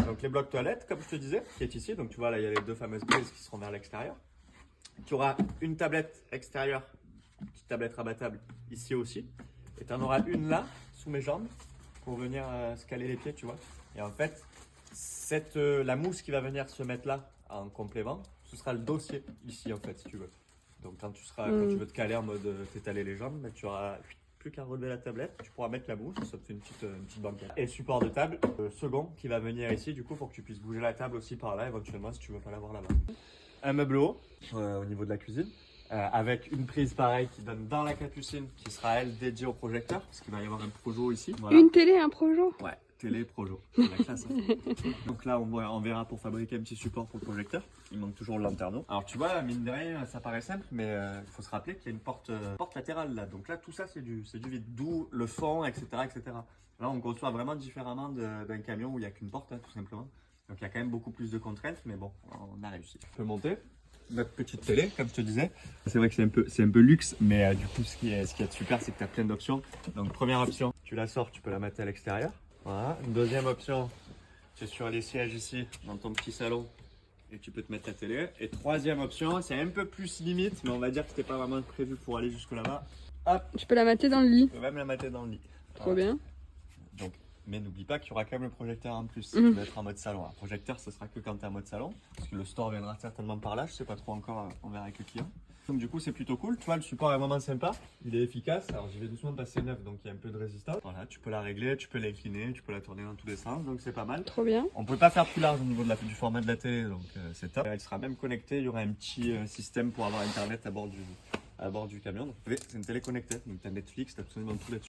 donc les blocs toilettes, comme je te disais, qui est ici. Donc tu vois, là, il y a les deux fameuses prises qui seront vers l'extérieur. Tu auras une tablette extérieure, une petite tablette rabattable ici aussi. Et tu en auras une là, sous mes jambes, pour venir se caler les pieds, tu vois. Et en fait, la mousse qui va venir se mettre là en complément, ce sera le dossier ici, en fait, si tu veux. Donc quand quand tu veux te caler en mode t'étaler les jambes, bah, tu auras plus qu'à relever la tablette, tu pourras mettre la mousse, ça te fait une petite banquette. Et le support de table, second, qui va venir ici, du coup, pour que tu puisses bouger la table aussi par là, éventuellement, si tu veux pas l'avoir là-bas. Un meuble haut, au niveau de la cuisine, avec une prise pareille qui donne dans la capucine, qui sera elle dédiée au projecteur, parce qu'il va y avoir un projo ici. Voilà. Une télé, un projo? Ouais, télé, projo, c'est la classe. Hein. Donc là, on verra pour fabriquer un petit support pour le projecteur. Il manque toujours le lanterneau. Alors tu vois, mine de rien, ça paraît simple, mais il faut se rappeler qu'il y a une porte latérale là. Donc là, tout ça, c'est du vide, d'où le fond, etc., etc. Là, on conçoit vraiment différemment d'un camion où il n'y a qu'une porte, hein, tout simplement. Donc il y a quand même beaucoup plus de contraintes, mais bon, on a réussi. On peut monter notre petite télé, comme je te disais. C'est vrai que c'est un peu luxe, mais du coup, ce qui est super, c'est que tu as plein d'options. Donc première option, tu la sors, tu peux la mettre à l'extérieur. Voilà. Une deuxième option, c'est sur les sièges ici, dans ton petit salon, et tu peux te mettre ta télé. Et troisième option, c'est un peu plus limite, mais on va dire que c'était pas vraiment prévu pour aller jusque là-bas. Hop, Je peux la mater dans le lit. tu peux même la mettre dans le lit. Trop Voilà. bien. Donc, mais n'oublie pas qu'il y aura quand même le projecteur en plus si tu veux être en mode salon. Un projecteur, ce sera que quand tu es en mode salon, parce que le store viendra certainement par là, je sais pas trop encore, on verra avec le client. Donc du coup, c'est plutôt cool. Tu vois, le support est vraiment sympa, il est efficace. Alors j'y vais doucement passer neuf, donc il y a un peu de résistance. Voilà, tu peux la régler, tu peux l'incliner, tu peux la tourner dans tous les sens, donc c'est pas mal. Trop bien. On ne peut pas faire plus large au niveau du format de la télé, donc c'est top. Elle sera même connectée, il y aura un petit système pour avoir internet à bord du camion. Donc, c'est une télé connectée, donc tu as Netflix, tu as absolument tout là-dessus.